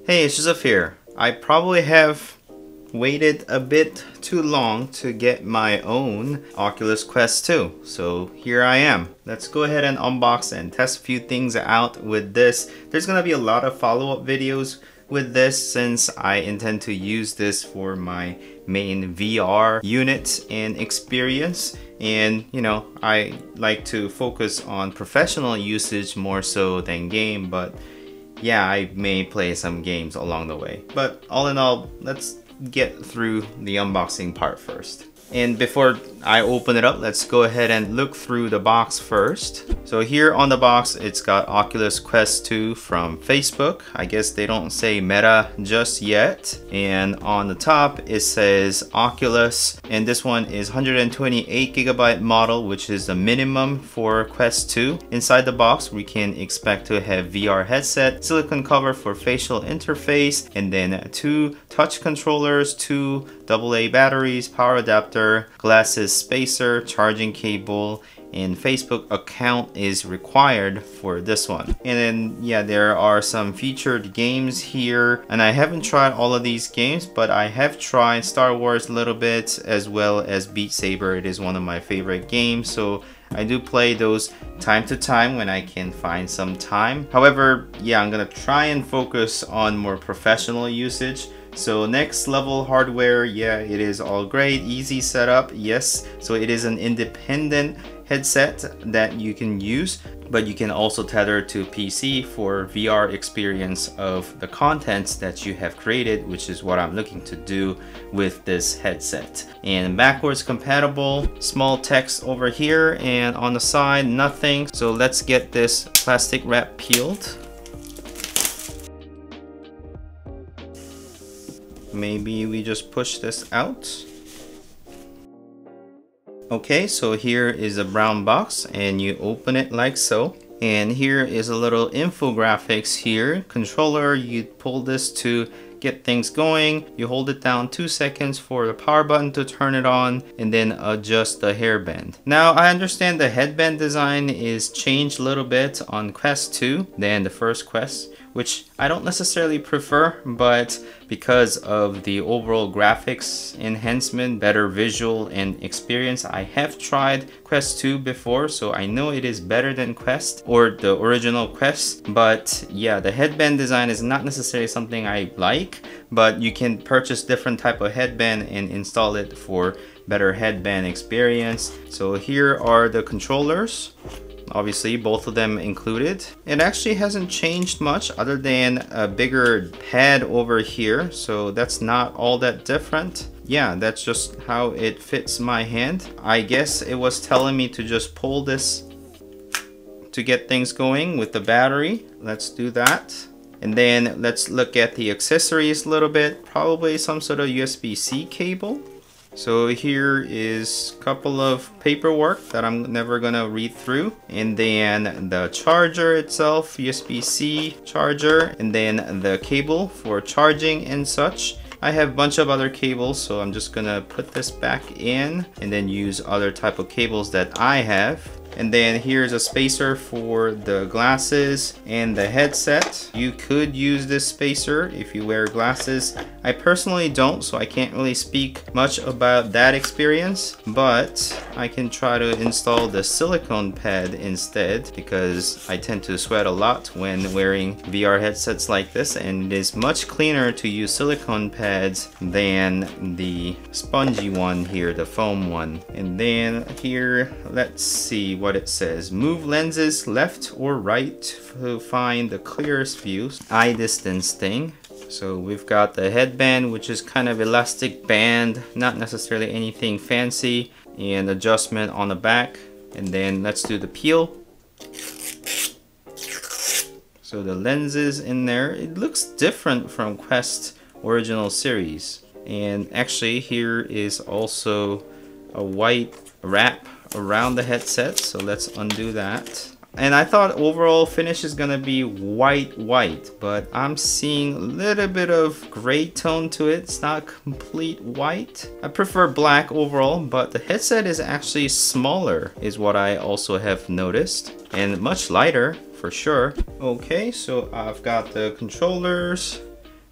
Hey, it's Joseph here. I probably have waited a bit too long to get my own Oculus Quest 2. So here I am. Let's go ahead and unbox and test a few things out with this. There's gonna be a lot of follow-up videos with this since I intend to use this for my main VR unit and experience. And you know, I like to focus on professional usage more so than game, but yeah, I may play some games along the way. But all in all, let's get through the unboxing part first. And before I open it up, let's go ahead and look through the box first. So here on the box, it's got Oculus Quest 2 from Facebook. I guess they don't say Meta just yet. And on the top, it says Oculus. And this one is 128GB model, which is the minimum for Quest 2. Inside the box, we can expect to have VR headset, silicone cover for facial interface, and then 2 touch controllers, 2 AA batteries, power adapter, glasses spacer, charging cable, and Facebook account is required for this one. And then yeah, there are some featured games here, and I haven't tried all of these games, but I have tried Star Wars a little bit as well as Beat Saber. It is one of my favorite games, so I do play those time to time when I can find some time. However, yeah, I'm gonna try and focus on more professional usage. So next level hardware, yeah, it is all great, easy setup, yes. So it is an independent headset that you can use, but you can also tether to PC for VR experience of the contents that you have created, which is what I'm looking to do with this headset. And backwards compatible, small text over here, and on the side, nothing. So let's get this plastic wrap peeled. Maybe we just push this out. Okay, so here is a brown box and you open it like so. And here is a little infographics here. Controller, you pull this to get things going. You hold it down 2 seconds for the power button to turn it on, and then adjust the hairband. Now I understand the headband design is changed a little bit on Quest 2 than the first Quest, which I don't necessarily prefer, but because of the overall graphics enhancement, better visual and experience, I have tried Quest 2 before, so I know it is better than Quest or the original Quest. But yeah, the headband design is not necessarily something I like, but you can purchase different type of headband and install it for better headband experience. So here are the controllers. Obviously, both of them included. It actually hasn't changed much other than a bigger pad over here, so that's not all that different. Yeah, that's just how it fits my hand. I guess it was telling me to just pull this to get things going with the battery. Let's do that. And then let's look at the accessories a little bit. Probably some sort of USB-C cable. So here is a couple of paperwork that I'm never gonna read through. And then the charger itself, USB-C charger, and then the cable for charging and such. I have a bunch of other cables, so I'm just gonna put this back in and then use other type of cables that I have. And then here's a spacer for the glasses and the headset. You could use this spacer if you wear glasses. I personally don't, so I can't really speak much about that experience, but I can try to install the silicone pad instead because I tend to sweat a lot when wearing VR headsets like this, and it is much cleaner to use silicone pads than the spongy one here, the foam one. And then here, let's see what it says. Move lenses left or right to find the clearest views. Eye distance thing. So we've got the headband, which is kind of elastic band, not necessarily anything fancy, and adjustment on the back. And then let's do the peel. So the lenses in there, it looks different from Quest original series. And actually here is also a white wrap around the headset, so let's undo that. And I thought overall finish is gonna be white, but I'm seeing a little bit of gray tone to it. It's not complete white. I prefer black overall, but the headset is actually smaller, is what I also have noticed, and much lighter for sure. Okay, so I've got the controllers,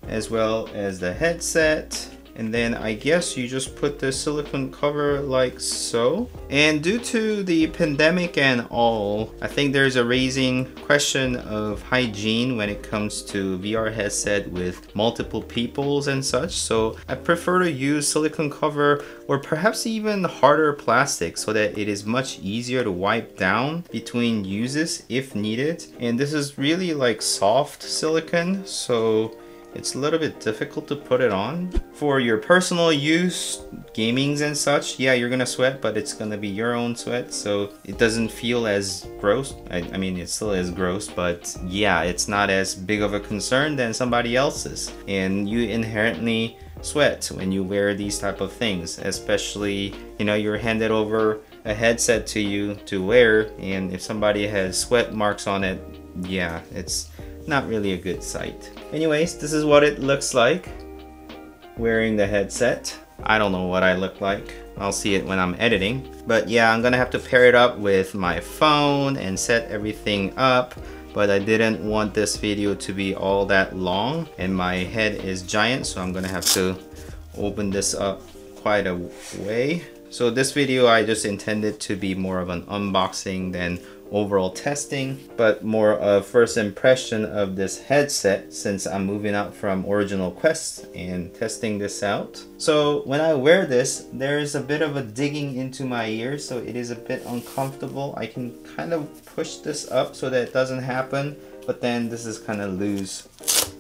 as well as the headset. And then I guess you just put the silicone cover like so. And due to the pandemic and all, I think there's a raising question of hygiene when it comes to VR headset with multiple peoples and such. So I prefer to use silicone cover or perhaps even harder plastic so that it is much easier to wipe down between uses if needed. And this is really like soft silicone, so it's a little bit difficult to put it on. For your personal use, gamings and such, yeah, you're gonna sweat, but it's gonna be your own sweat, so it doesn't feel as gross. I mean, it still is gross, but yeah, it's not as big of a concern than somebody else's. And you inherently sweat when you wear these type of things, especially, you know, you're handed over a headset to you to wear, and if somebody has sweat marks on it, yeah, it's not really a good sight. Anyways, this is what it looks like wearing the headset. I don't know what I look like. I'll see it when I'm editing. But yeah, I'm gonna have to pair it up with my phone and set everything up. But I didn't want this video to be all that long, and my head is giant, so I'm gonna have to open this up quite a way. So this video I just intended to be more of an unboxing than overall testing, but more of first impression of this headset since I'm moving out from original Quest and testing this out. So when I wear this, there's a bit of a digging into my ear, so it is a bit uncomfortable. I can kind of push this up so that it doesn't happen, but then this is kind of loose.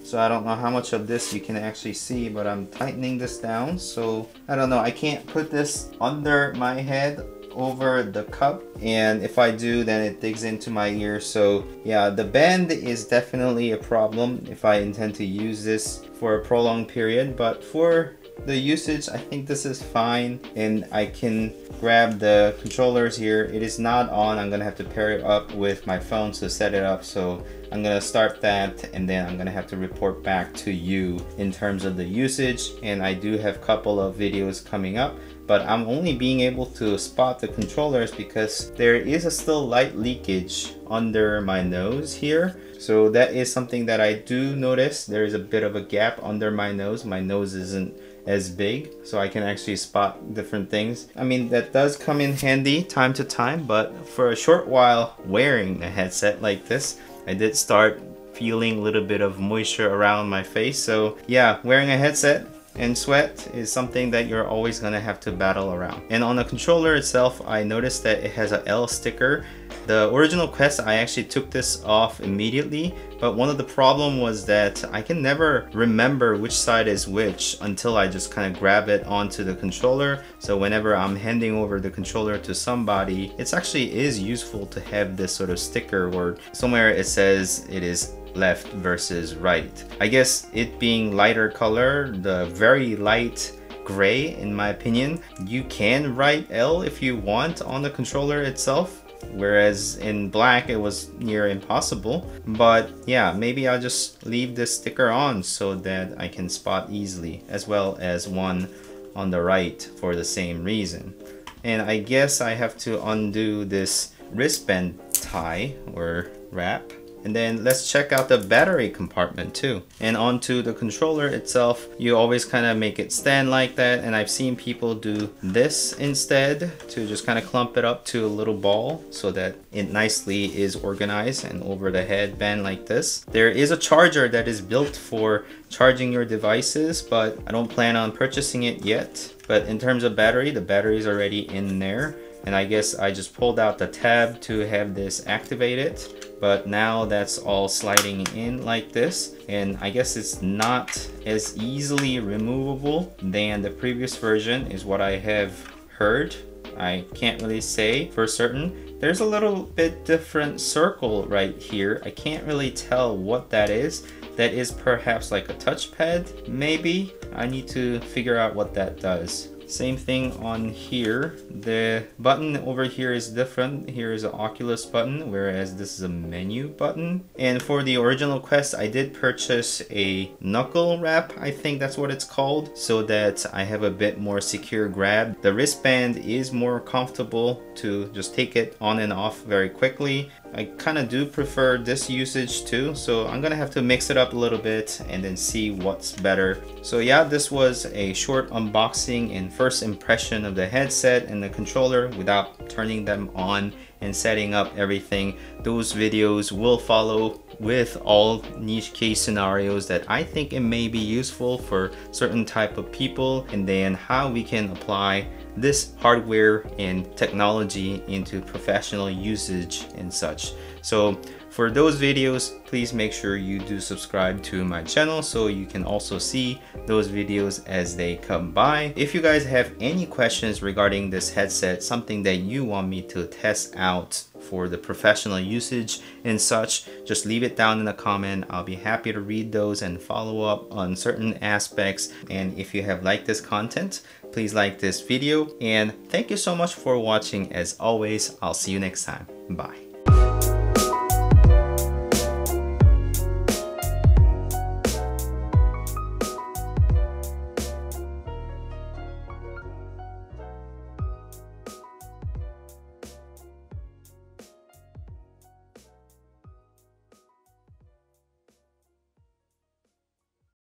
So I don't know how much of this you can actually see, but I'm tightening this down. So I don't know, I can't put this under my head over the cup, and if I do, then it digs into my ear. So yeah, the bend is definitely a problem if I intend to use this for a prolonged period, but for the usage, I think this is fine, and I can grab the controllers here. It is not on. I'm gonna have to pair it up with my phone to set it up, so I'm gonna start that, and then I'm gonna have to report back to you in terms of the usage. And I do have a couple of videos coming up, but I'm only being able to spot the controllers because there is a still light leakage under my nose here. So that is something that I do notice. There is a bit of a gap under my nose. My nose isn't as big, so I can actually spot different things. I mean, that does come in handy time to time, but for a short while wearing a headset like this, I did start feeling a little bit of moisture around my face. So yeah, wearing a headset and sweat is something that you're always gonna have to battle around. And on the controller itself, I noticed that it has a L sticker. The original Quest, I actually took this off immediately, but one of the problem was that I can never remember which side is which until I just kind of grab it onto the controller. So whenever I'm handing over the controller to somebody, it actually is useful to have this sort of sticker where somewhere it says it is left versus right. I guess it being lighter color, the very light gray in my opinion, you can write L if you want on the controller itself, whereas in black it was near impossible. But yeah, maybe I'll just leave this sticker on so that I can spot easily, as well as one on the right for the same reason. And I guess I have to undo this wristband tie or wrap. And then let's check out the battery compartment too. And onto the controller itself, you always kind of make it stand like that. And I've seen people do this instead to just kind of clump it up to a little ball so that it nicely is organized and over the headband like this. There is a charger that is built for charging your devices, but I don't plan on purchasing it yet. But in terms of battery, the battery is already in there. And I guess I just pulled out the tab to have this activated. But now that's all sliding in like this, and I guess it's not as easily removable than the previous version is what I have heard. I can't really say for certain. There's a little bit different circle right here. I can't really tell what that is. That is perhaps like a touchpad, maybe. I need to figure out what that does. Same thing on here. The button over here is different. Here is an Oculus button, whereas this is a menu button. And for the original Quest, I did purchase a knuckle wrap, I think that's what it's called, so that I have a bit more secure grab. The wristband is more comfortable to just take it on and off very quickly. I kind of do prefer this usage too, so I'm gonna have to mix it up a little bit and then see what's better. So yeah, this was a short unboxing and first impression of the headset and the controller without turning them on and setting up everything. Those videos will follow with all niche case scenarios that I think it may be useful for certain type of people, and then how we can apply this hardware and technology into professional usage and such. So for those videos, please make sure you do subscribe to my channel so you can also see those videos as they come by. If you guys have any questions regarding this headset, something that you want me to test out for the professional usage and such, just leave it down in the comment. I'll be happy to read those and follow up on certain aspects. And if you have liked this content, please like this video, and thank you so much for watching. As always, I'll see you next time. Bye.